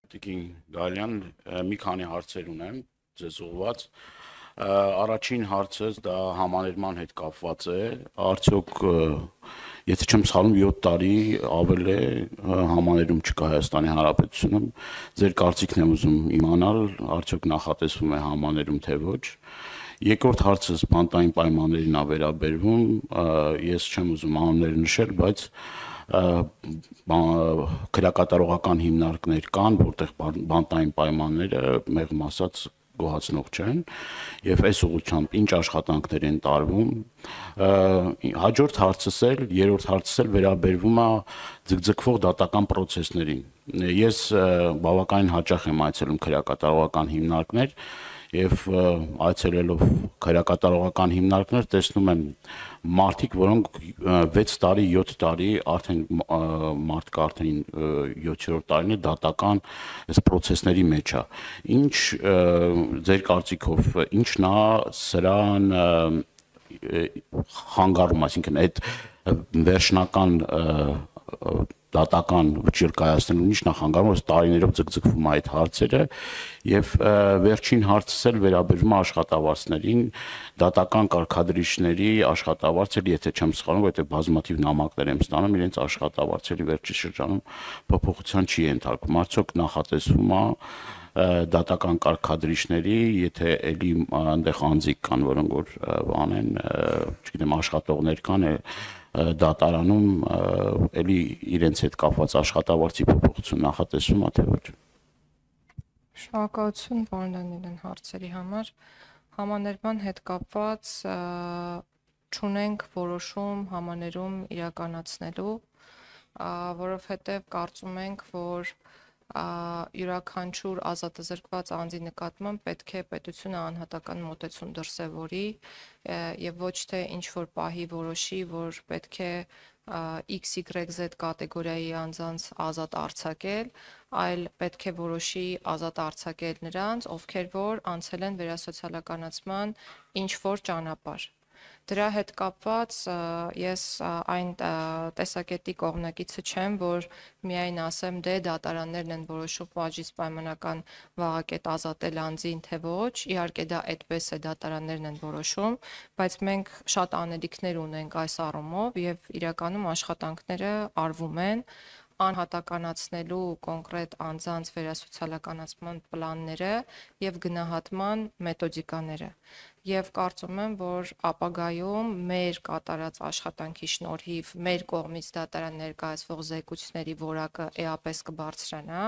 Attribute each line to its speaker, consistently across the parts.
Speaker 1: Տիկին Գալյան, մի քանի հարցեր ունեմ ձեզ ուղղված։ Առաջին հարցս դա համաներման հետ կապված է։ Արդյոք, եթե չեմ սխալվում, 7 տարի ավել է համաներում չկա Հայաստանի Հանրապետությունում։ Ձեր կարծիքն եմ ուզում իմանալ, արդյոք նախատեսվում է համաներում թե ոչ։ Երկրորդ հարցս բանտային պայմաններին է վերաբերվում, ես չեմ ուզում անուններ նշել, բայց քրեակատարողական հիմնարկներ կան, որտեղ բանտային պայմանները մեղմ ասած գոհացնող չեն, եւ այս ուղղությամբ ինչ աշխատանքներ են տարվում։ Հաջորդ հարցս էլ, երրորդ հարցս էլ վերաբերվում է ձգձգվող դատական process-ներին։ Ես բավականին հաճախ եմ այցելում քրեակատարողական հիմնարկներ եւ այցելելով քրեակատարողական հիմնարկներ տեսնում եմ մարդիկ, որոնք 6 տարի, 7 տարի արդեն մարդկա արդեն 7-րդ տարին է դատական այս process-ների մեջ է։ Ինչ ձեր կարծիքով ինչն է սրան խանգարում, այսինքն այդ վերջնական դատական վճիռ կայացնելու ինչն է խանգարում, որ տարիներով ձգձգվում է այդ հարցերը եւ վերջին հարցս էլ վերաբերվում է աշխատավարձներին, դատական կարգադրիչների աշխատավարձերը, եթե չեմ սխալվում, որտեղ բազմաթիվ նամակներ եմ ստանում, իրենց աշխատավարձերի վերջի շրջանում փոփոխության չի ենթարկվում, արդյոք նախատեսվում է դատական կարգադրիչների, եթե էլի այնտեղ անձիկ կան, որոնք որ անեն, չգիտեմ, աշխատողներ կան, դատարանում էլի իրենց հետ կապված աշխատավարձի փոփոխություն նախատեսվում է թե ոչ։
Speaker 2: Շնորհակալություն պարոն Դանիելյան հարցերի համար։ Համաներման հետ կապված չունենք որոշում համաներում իրականացնելու, որովհետև կարծում ենք, որ յուրաքանչյուր ազատազրկված անձի նկատմամբ պետք է պետությունը անհատական մոտեցում դրսևորի եւ ոչ թե ինչ որ պահի որոշի, որ պետք է XYZ կատեգորիայի անձանց ազատ արձակել, այլ պետք է որոշի ազատ արձակել նրանց, ովքեր որ անցել են վերասոցիալականացման ինչ որ ճանապարհ։ Դրա հետ կապված ես այն տեսակետի կողմնակիցը չեմ, որ միայն ասեմ դե դատարաններն են որոշում պատժից պայմանական վաղակետ ազատել անձին թե ոչ, իհարկե դա այդպես է, դատարաններն են որոշում, բայց մենք շատ անելիքներ ունենք այս առումով եւ իրականում աշխատանքները արվում են անհատականացնելու կոնկրետ անձանց վերասոցիալականացման պլանները եւ գնահատման մեթոդիկաները։ Եվ կարծում եմ, որ ապագայում մեր կատարած աշխատանքի շնորհիվ մեր կողմից դատարան ներկայացվող զեկույցների որակը էապես կբարձրանա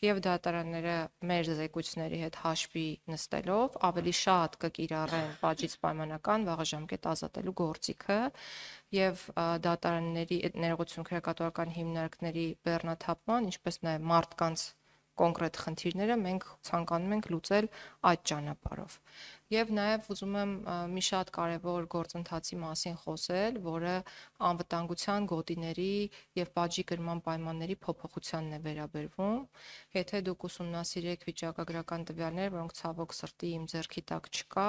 Speaker 2: եւ դատարանները մեր զեկույցների հետ հաշվի նստելով ավելի շատ կկիրառեն պատժից պայմանական վաղաժամկետ ազատելու գործիքը եւ դատարանների ներողություն քրեակատարական հիմնարկների բեռնաթափման, ինչպես նաեւ մարդկանց կոնկրետ խնդիրները մենք ցանկանում ենք լուծել այդ ճանապարհով։ Եվ նաև ուզում եմ մի շատ կարևոր գործընթացի մասին խոսել, որը անվտանգության գոտիների եւ պատժի կրման պայմանների փոփոխությանն է վերաբերվում։ Եթե դուք ուսումնասիրեք վիճակագրական տվյալներ, որոնք ցավոք սրտի իմ ձեռքի տակ չկա,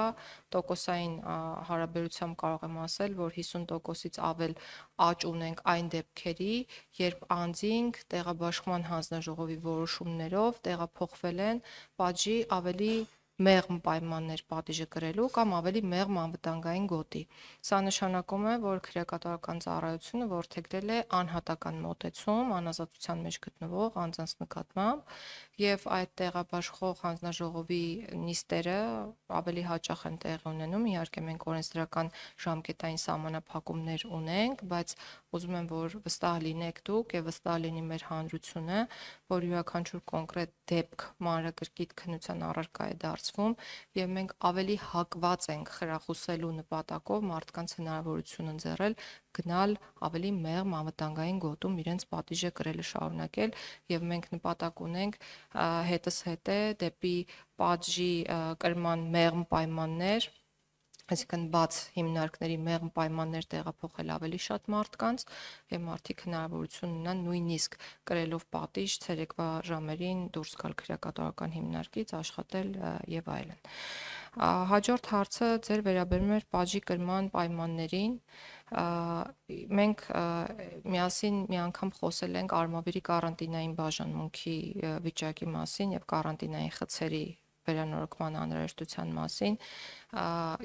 Speaker 2: տոկոսային հարաբերությամբ կարող եմ ասել, որ 50%-ից ավել աճ ունենք այն դեպքերի, երբ անձինք տեղաբաշխման հանձնաժողովի որոշումներով տեղափոխվել են պատժի ավելի մեղմ պայմաններ պատիժը կրելու կամ ավելի մեղմ անվտանգային գոտի։ Սա նշանակում է, որ քրեակատարական ծառայությունը որդեգրել է անհատական մոտեցում անազատության մեջ գտնվող անձանց նկատմամբ եւ այդ տեղաբաշխող հանձնաժողովի նիստերը ավելի հաճախ են տեղի ունենում, իհարկե մենք օրենսդրական ժամկետային սահմանափակումներ ունենք, բայց ուզում եմ, որ վստահ լինեք դուք եւ վստահ լինի մեր հանրությունը, որ յուրաքանչյուր կոնկրետ դեպք մանրակրկիտ քննության առարկա է դարձվում եւ մենք ավելի հակված ենք խրախուսելու նպատակով մարդկանց հնարավորություն ընձեռել գնալ ավելի մեղմ անվտանգային գոտում իրենց պատիժը կրելը շարունակել եւ մենք նպատակ ունենք հետս հետե դեպի պատժի կրման մեղմ պայմաններ, այսինքն բաց հիմնարկների մեղմ պայմաններ տեղափոխել ավելի շատ մարդկանց եւ մարդիկ հնարավորություն ունենան նույնիսկ կրելով պատիժ ցերեկվա ժամերին դուրս գալ քրեակատարական հիմնարկից, աշխատել եւ այլն։ Հաջորդ հարցը ձեր վերաբերում էր պատժի կրման պայմաններին մենք միասին մի անգամ խոսել ենք Արմավիրի կարանտինային բաժանմունքի վիճակի մասին եւ կարանտինային խցերի վերանորոգման անհրաժեշտության մասին։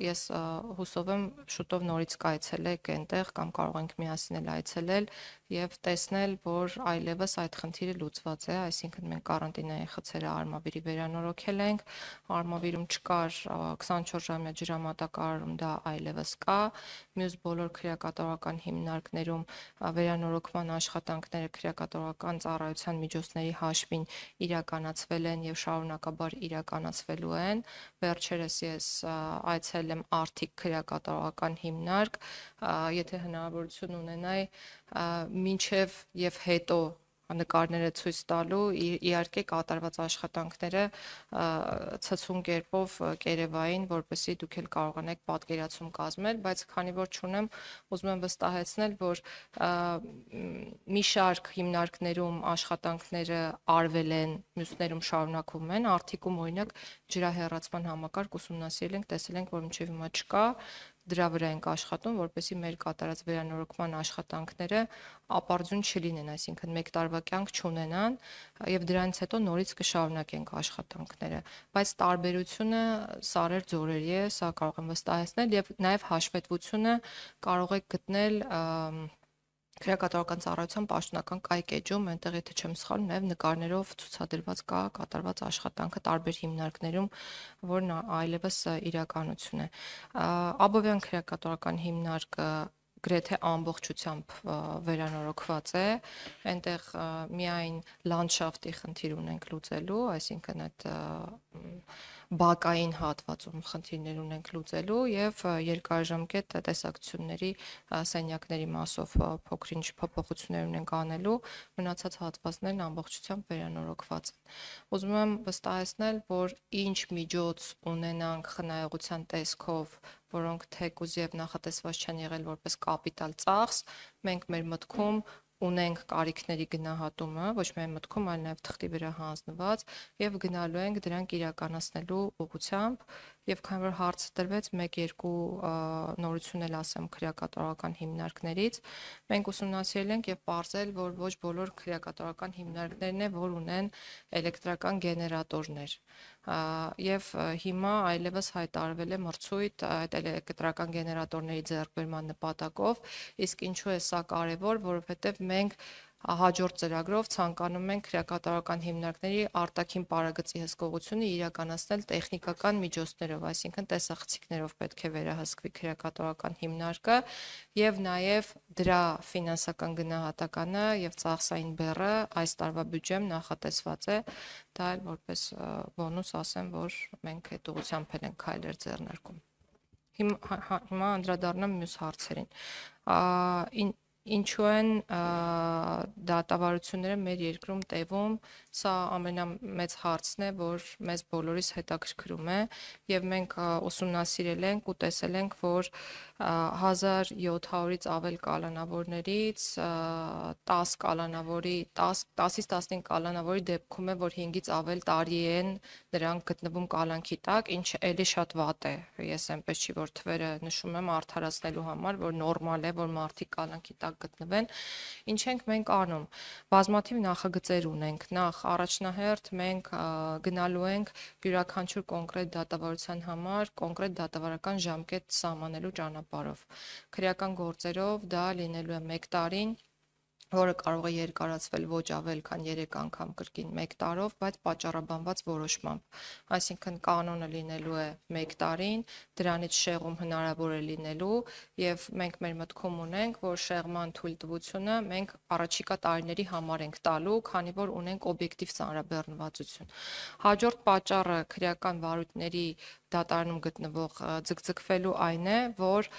Speaker 2: Ես հուսով եմ շուտով նորից կայցելեք այնտեղ կամ կարող ենք միասին էլ այցելել եւ տեսնել, որ այլևս այդ խնդիրը լուծված է, այսինքն մենք կարանտինային խցերը Արմավիրի վերանորոգել ենք, Արմավիրում չկար 24-ժամյա ջրամատակարարում, դա այլևս կա, մյուս բոլոր քրեակատարական հիմնարկներում վերանորոգման աշխատանքները քրեակատարական ծառայության միջոցների հաշվին իրականացվել են եւ շարունակաբար իրականացվելու են։ Վերջերս ես այցելել եմ Արթիկ քրեակատարական հիմնարկ, եթե հնարավորություն ունենայի մինչև եւ հետո նկարները ցույց տալու, իհարկե կատարված աշխատանքները ցցուն կերպով կերևային, որպեսզի դուք էլ կարողանաք պատկերացում կազմել, բայց քանի որ չունեմ, ուզում եմ վստահեցնել, որ մի շարք հիմնարկներում աշխատանքները արվել են, մյուսներում շարունակվում են, Արթիկում օրինակ ջրահեռացման համակարգ ուսումնասիրել ենք, տեսել ենք, որ մինչև հիմա չկա, դրա վրա ենք աշխատում, որպեսզի մեր կատարած վերանորոգման աշխատանքները ապարդյուն չլինեն, այսինքն 1 տարվա կյանք չունենան եւ դրանից հետո նորից կշարունակենք աշխատանքները, բայց տարբերությունը սարեր ձորերի է, սա կարող եմ վստահեցնել եւ նաեւ հաշվետվությունը կարող եք գտնել քրեակատարական ծառայության պաշտոնական կայքէջում, այնտեղ եթե չեմ սխալվում, նաև նկարներով ցուցադրված կա կատարված աշխատանքը տարբեր հիմնարկներում, որն այլևս իրականություն է։ Աբովյան քրեակատարական հիմնարկը գրեթե ամբողջությամբ վերանորոգված է, այնտեղ միայն լանդշաֆտի խնդիր ունենք լուծելու, այսինքն այդ բակային հատվածում խնդիրներ ունենք լուծելու եւ երկարաժամկետ տեսակցությունների սենյակների մասով փոքրինչ փոփոխություններ ունենք անելու, մնացած հատվածներն ամբողջությամբ վերանորոգված են։ Ուզում եմ վստահեցնել, որ ինչ միջոց ունենանք խնայողության տեսքով, որոնք թեկուզ եւ նախատեսված չեն եղել որպես կապիտալ ծախս, մենք մեր մտքում ունենք կարիքների գնահատումը, ոչ միայն մտքում, այլ նաև թղթի վրա հանձնված եւ գնալու ենք դրանք իրականացնելու ուղղությամբ եւ քանի որ հարցը տրվեց 1-2 նորություն էլ ասեմ քրեակատարական հիմնարկներից, մենք ուսումնասիրել ենք եւ ողջել, որ ոչ բոլոր քրեակատարական հիմնարկներն է, որ ունեն էլեկտրական գեներատորներ եւ հիմա այլևս հայտարարվել է մրցույթ այդ էլեկտրական գեներատորների ձեռքբերման նպատակով, իսկ ինչու է սա կարեւոր, որովհետեւ մենք հաջորդ ծրագրով ցանկանում ենք քրեակատարական հիմնարկների արտաքին պարագծի հսկողությունը իրականացնել տեխնիկական միջոցներով, այսինքն տեսախցիկներով պետք է վերահսկվի քրեակատարական հիմնարկը եւ նաեւ դրա ֆինանսական գնահատականը եւ ծախսային բեռը այս տարվա բյուջեմ նախատեսված է, դա էլ որպես բոնուս ասեմ, որ մենք այդ ուղղությամբ ենք քայլեր ձեռնարկում։ Հիմա անդրադառնամ մյուս հարցերին։ Ինչու են դատավարությունները մեր երկրում տևում, սա ամենամեծ հարցն է, որ մեզ բոլորիս հետաքրքրում է եւ մենք ուսումնասիրել ենք ու տեսել ենք, որ 1700-ից ավել կալանավորներից 10 կալանավորի 10-ից 15 կալանավորի դեպքում է, որ 5-ից ավել տարի են նրանք գտնվում կալանքի տակ, ինչը էլի շատ վատ է։ Ես այնպես չի որ թվերը նշում եմ արդարացնելու համար, որ նորմալ է, որ մարդիկ կալանքի տակ գտնվեն, ինչ ենք մենք անում։ Բազմաթիվ նախագծեր ունենք։ Նախ առաջնահերթ մենք գնալու ենք յուրաքանչյուր կոնկրետ դատավարության համար կոնկրետ դատավարական ժամկետ սահմանելու ճանապարհով։ Քրեական գործերով դա լինելու է 1 տարին, որը կարող է երկարացվել ոչ ավել քան 3 անգամ կրկին 1 տարով, բայց պատճառաբանված որոշմամբ։ Այսինքն կանոնը լինելու է 1 տարին, դրանից շեղում հնարավոր է լինելու եւ մենք մեր մտքում ունենք, որ շեղման թույլտվությունը մենք առաջիկա տարիների համար ենք տալու, քանի որ ունենք օբյեկտիվ ծանրաբեռնվածություն։ Հաջորդ պատճառը քրեական վարույթների դատարանում գտնվող ձգձգվելու այն է, որ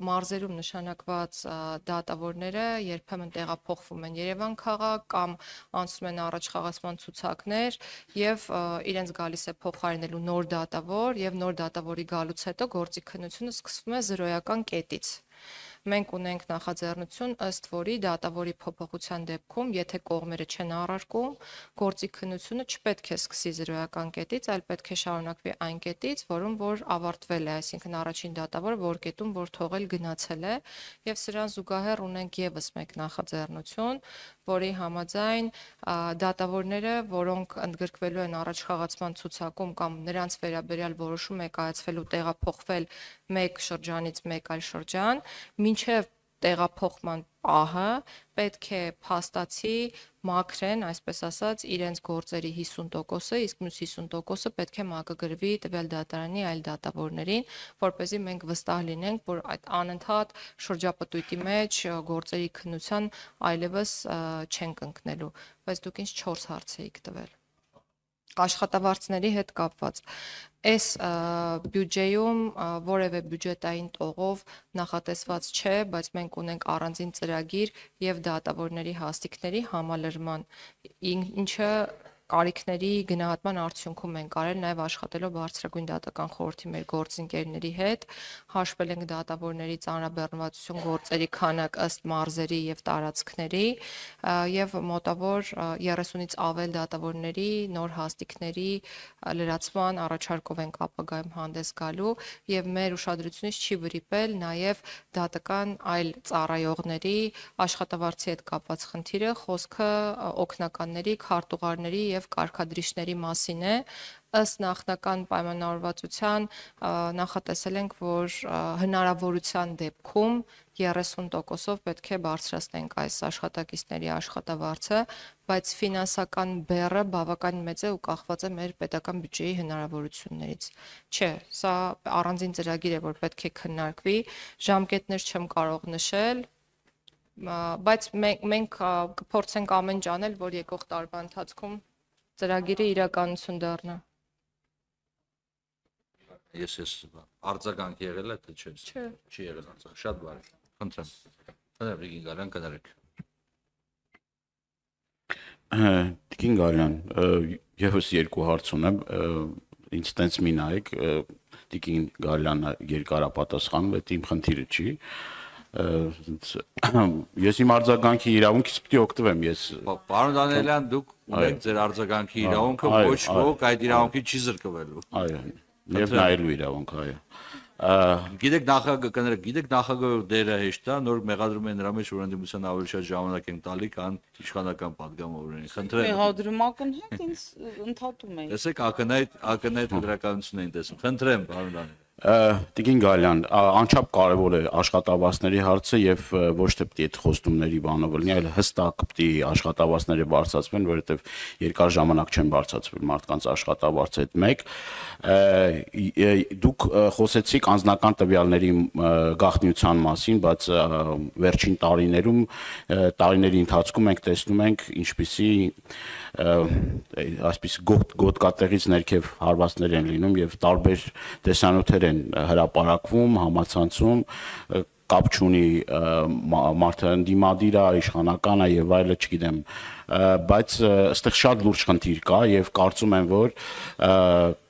Speaker 2: մարզերում նշանակված դատավորները երբեմն տեղափոխվում են Երևան քաղաք կամ անցնում են առաջխաղացման ցուցակներ եւ իրենց գալիս է փոխարինելու նոր դատավոր եւ նոր դատավորի գալուց հետո գործի քննությունը սկսվում է 0-ական կետից։ մենք ունենք նախաձեռնություն, ըստ որի դատավորի փոփոխության դեպքում, եթե կողմերը չեն առարկում, գործի քննությունը չպետք է սկսի զրոյական կետից, այլ պետք է շարունակվի այն կետից, որում որ ավարտվել է, այսինքն առաջին դատավորը որ կետում որ թողել գնացել է, եւ սրան զուգահեռ ունենք եւս մեկ նախաձեռնություն, որի համաձայն դատավորները, որոնք ընդգրկվելու են առաջխաղացման ցուցակում կամ նրանց վերաբերյալ որոշում է կայացվելու տեղափոխվել մեկ շրջանից մեկ այլ շրջան, մինչև տեղափոխման պահը պետք է փաստացի մաքրեն, այսպես ասած, իրենց գործերի 50%-ը, իսկ մյուս 50%-ը պետք է մակագրվի տվյալ դատարանի այլ դատավորներին, որպեսզի մենք վստահ լինենք, որ այդ անընդհատ շրջապտույտի մեջ գործերի քննության այլևս չենք ընկնելու, բայց դուք ինձ 4 հարց էիք տվել աշխատավարձների հետ կապված։ Այս բյուջեում որևէ բյուջետային տողով նախատեսված չէ, բայց մենք ունենք առանձին ծրագիր եւ դատավորների հաստիկների համալրման, ինչը կարիքների գնահատման արդյունքում ենք արել նաև աշխատելով բարձրագույն դատական խորհրդի մեր գործընկերների հետ, հաշվել ենք դատավորների ծանրաբեռնվածություն գործերի քանակ ըստ մարզերի եւ տարածքների եւ մոտավոր 30-ից ավել դատավորների նոր հաստիկների լրացման առաջարկով ենք ապագայում հանդես գալու եւ մեր ուշադրությունից չի վրիպել նաև դատական այլ ծառայողների աշխատավարձի հետ կապված խնդիրը, խոսքը օգնականների, քարտուղարների եւ կարգադրիչների մասին է, ըստ նախնական պայմանավորվածության նախատեսել ենք, որ հնարավորության դեպքում 30%-ով պետք է բարձրացնենք այս աշխատակիցների աշխատավարձը, բայց ֆինանսական բեռը բավականին մեծ է ու կախված է մեր պետական բյուջեի հնարավորություններից։ Չէ, սա առանձին ծրագիր է, որ պետք է քննարկվի, ժամկետներ չեմ կարող նշել, բայց մենք կփորձենք ամեն ինչ անել, որ եկող տարվա ընթացքում ծրագիրը իրականություն դառնա։
Speaker 3: Ես արձագանք եղել է, թե չէ։ Չի եղել արձագանք։ Շատ բարի։ Խնդրեմ։ Խնդրեմ Տիկին Գալյան կներեք։
Speaker 1: Տիկին Գալյան, եւս երկու հարց ունեմ, ինձ տենց մի նայեք, Տիկին Գալյանը երկարապատասխանում է, իմ խնդիրը չի։ Ես իմ արձագանքի իրավունքից պիտի օգտվեմ, ես
Speaker 3: Պարոն Դանիելյան, դուք ունեք ձեր արձագանքի իրավունքը, ոչ ոք այդ իրավունքի չի զրկվելու։
Speaker 1: Այո, եւ նայելու իրավունք, այո։
Speaker 3: Գիտեք նախագահ դերը հեշտ է, նոր մեղադրում են նրա մեջ, որ ընդդիմության ավելի շատ ժամանակ են տալի, քան իշխանական падգամավորներին։ Խնդրեմ։
Speaker 4: Մեղադրում ակնհայտ ինձ ընդհատում է։
Speaker 3: Տեսեք, ակնհայտ դրականություն են տեսնում։ Խնդրեմ, պարոն Դանիել։
Speaker 1: Տիկին Գալյան, անչափ կարևոր է աշխատավարձների հարցը եւ ոչ թե պիտի այդ խոստումների բանով լինի, այլ հստակ պիտի աշխատավարձները բարձրացվեն, որովհետեւ երկար ժամանակ չեն բարձրացվել մարդկանց աշխատավարձը այդ մեկ։ Դուք խոսեցիք անձնական տվյալների գաղտնիության մասին, բայց վերջին տարիների ընթացքում մենք տեսնում ենք ինչպիսի այսպես գոտկատեղից ներքև հարվածներ են լինում եւ տարբեր տեսանյութեր են հրապարակվում, համացանցում, կապ չունի մարդը ընդդիմադիր է, իշխանական է եւ այլը, չգիտեմ, բայց այստեղ շատ լուրջ խնդիր կա եւ կարծում եմ, որ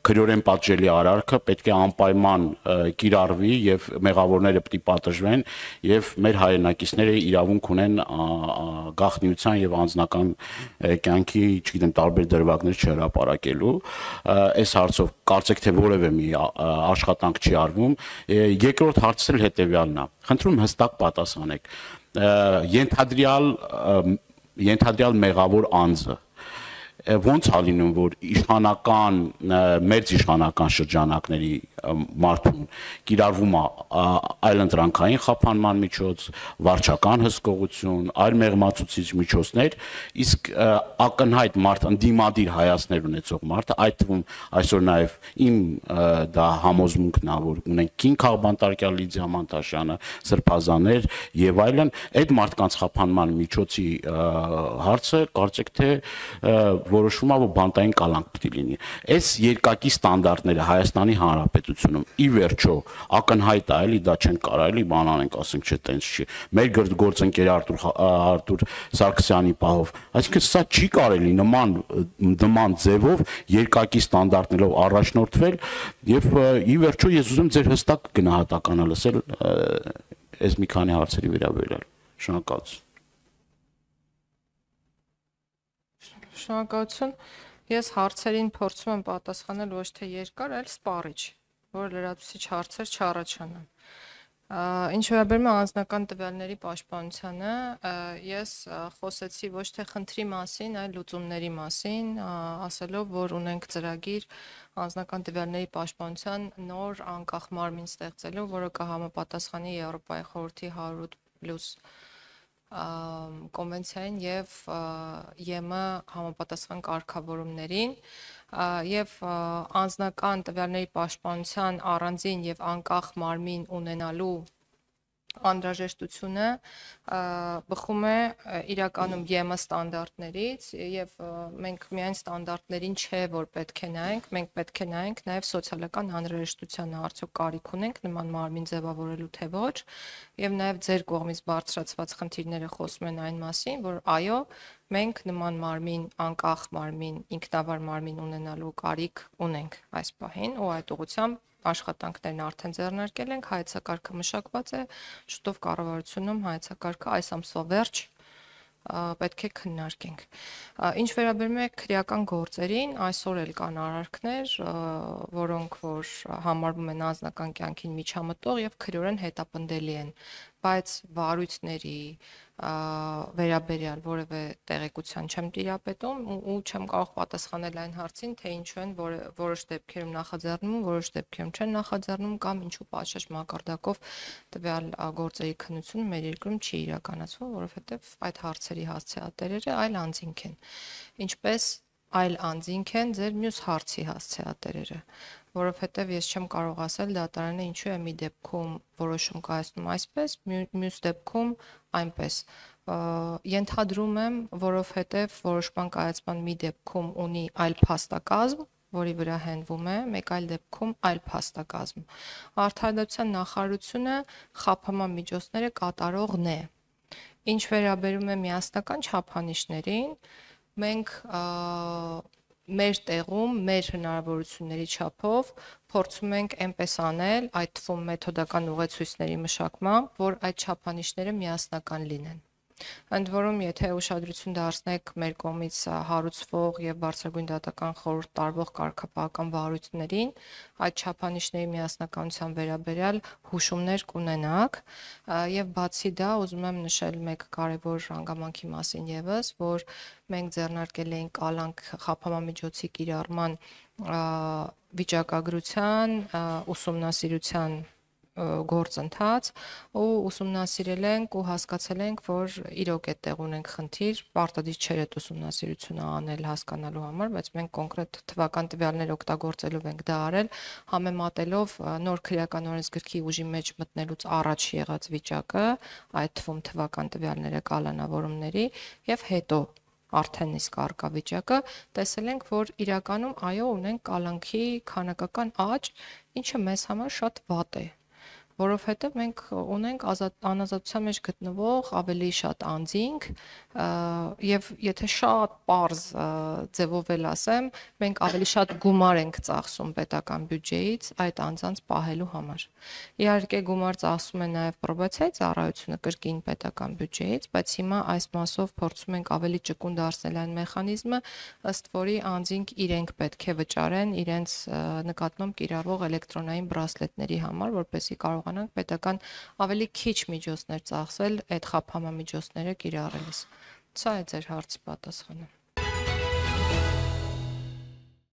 Speaker 1: քրեորեն պատժելի արարքը պետք է անպայման կիրառվի եւ մեղավորները պետք է պատժվեն եւ մեր հայրենակիցները իրավունք ունեն գաղտնիության եւ անձնական կյանքի, չգիտեմ, տարբեր դրվագներ չհրապարակելու։ Այս հարցով կարծեք թե որևէ մի աշխատանք չի արվում։ Երկրորդ հարցը էլ հետեւյալն է։ Խնդրում հստակ պատասխանեք։ Ենթադրյալ մեղավոր անձը ոնց է լինում, որ իշխանական, մեծ իշխանական շրջանակների մարդուն կիրառվում է այլընտրանքային խափանման միջոց, վարչական հսկողություն, այլ մեղմացուցիչ միջոցներ, իսկ ակնհայտ մարդ, ընդդիմադիր հայացքներ ունեցող մարդը, այդ թվում այսօր նաև իմ դա համոզմունքն է, որ ունենք Կին Քաղբանտարկյալ, Լիդիա Մանտաշյանը, Սրբազաներ եւ այլն, այդ մարդկանց խափանման միջոցի հարցը կարծեք թե որոշվում է, որ բանտային կալանք պետք է լինի։ Այս երկակի ստանդարտները Հայաստանի Հանրապետությունում ի վերջո ակնհայտ է, էլի դա չեն կարող էլի բան անենք, ասենք չէ, տենց չի։ Մեր գործընկեր Արտուր Սարգսյանի պահով, այսինքն սա չի կարելի նման ձևով երկակի ստանդարտներով առաջնորդվել եւ ի վերջո ես ուզում ձեր հստակ գնահատականը լսել այս մի քանի հարցերի վերաբերյալ։ Շնորհակալություն։
Speaker 2: Շնորհակալություն։ Ես հարցերին փորձում եմ պատասխանել ոչ թե երկար, այլ սպառիչ, որ լրացուցիչ հարցեր չառաջանան։ Ինչ վերաբերում է անձնական տվյալների պաշտպանությանը, ես խոսեցի ոչ թե խնդրի մասին, այլ լուծումների մասին, ասելով, որ ունենք ծրագիր անձնական տվյալների պաշտպանության նոր անկախ մարմին ստեղծելու, որը կհամապատասխանի Եվրոպայի խորհրդի 100+ կոնվենցիային եւ ԵՄ համապատասխան կարգավորումներին եւ անձնական տվյալների պաշտպանության առանձին եւ անկախ մարմին ունենալու անհրաժեշտությունը բխում է իրականում ԵՄ ստանդարտներից եւ մենք միայն ստանդարտներին չէ որ պետք է նայենք, մենք պետք է նայենք նաեւ սոցիալական անհրաժեշտությանը, արդյոք կարիք ունենք նման մարմին ձևավորելու թե ոչ եւ նաեւ ձեր կողմից բարձրացված խնդիրները խոսում են այն մասին, որ այո, մենք նման մարմին, անկախ մարմին, ինքնավար մարմին ունենալու կարիք ունենք այս պահին ու այդ ուղղությամբ աշխատանքներն արդեն ձեռնարկել ենք, հայեցակարգը մշակված է, շուտով կառավարությունում հայեցակարգը այս ամսվա վերջ պետք է քննարկենք։ Ինչ վերաբերում է քրեական գործերին, այսօր էլ կան արարքներ, որոնք որ համարվում են անձնական կյանքին միջամտող եւ քրեորեն հետապնդելի են, բայց վարույթների վերաբերյալ որևէ տեղեկության չեմ տիրապետում ու չեմ կարող պատասխանել այն հարցին, թե ինչու են որոշ դեպքերում նախաձեռնում, որոշ դեպքերում չեն նախաձեռնում կամ ինչու պատշաճ մակարդակով տվյալ գործերի քննությունը մեր երկրում չի իրականացվում, որովհետև այդ հարցերի հասցեատերերը այլ անձինք են։ Ինչպես այլ անձինք են ձեր մյուս հարցի հասցեատերերը, որովհետև ես չեմ կարող ասել դատարանը ինչու է մի դեպքում որոշում կայացնում այսպես, մյուս դեպքում այնպես։ Ենթադրում եմ, որովհետև որոշման կայացման մի դեպքում ունի այլ փաստակազմ, որի վրա հենվում է, մեկ այլ դեպքում այլ փաստակազմ։ Արդարադատության նախարարությունը խափանման միջոցները կատարողն է։ Ինչ վերաբերում է միասնական չափանիշներին, մենք մեր տեղում, մեր հնարավորությունների չափով փորձում ենք այնպես անել, այդ թվում մեթոդական ուղեցույցների մշակմամբ, որ այդ չափանիշները միասնական լինեն։ Ընդ որում, եթե ուշադրություն դարձնեք մեր կողմից հարուցվող եւ բարձրագույն դատական խորհուրդ տարվող կարգապահական վարույթներին, այդ չափանիշների միասնականության վերաբերյալ հուշումներ կունենաք եւ բացի դա ուզում եմ նշել մեկ կարեւոր հանգամանքի մասին եւս, որ մենք ձեռնարկել էինք կալանք խափանամիջոցի կիրառման վիճակագրության ուսումնասիրության գործընթաց ու ուսումնասիրել ենք ու հասկացել ենք, որ իրոք այդտեղ ունենք խնդիր, պարտադիր չէր այդ ուսումնասիրությունը անել հասկանալու համար, բայց մենք կոնկրետ թվական տվյալներ օգտագործելով ենք դա արել, համեմատելով նոր քրեական օրենսգրքի ուժի մեջ մտնելուց առաջ եղած վիճակը, այդ թվում թվական տվյալները կալանավորումների եւ հետո արդեն իսկ արկա վիճակը, տեսել ենք, որ իրականում այո ունենք կալանքի քանակական աճ, ինչը մեզ համար շատ վատ է, որովհետև մենք ունենք անազատության մեջ գտնվող ավելի շատ անձինք եւ եթե շատ պարզ ձևով էլ ասեմ, մենք ավելի շատ գումար ենք ծախսում պետական բյուջեից այդ անձանց պահելու համար։ Իհարկե գումար ծախսում է նաեւ պրոբացիայի ծառայությունը կրկին պետական բյուջեից, բայց հիմա այս մասով փորձում ենք ավելի ճկուն դարձնել այն մեխանիզմը, ըստ որի անձինք իրենք պետք է վճարեն իրենց նկատմամբ կիրառվող էլեկտրոնային բրասլետների համար, որպեսզի կարողանանք պետական ավելի քիչ միջոցներ ծախսել այդ խափանամիջոցները կիրառելիս։ Սա է ձեր հարցի պատասխանը։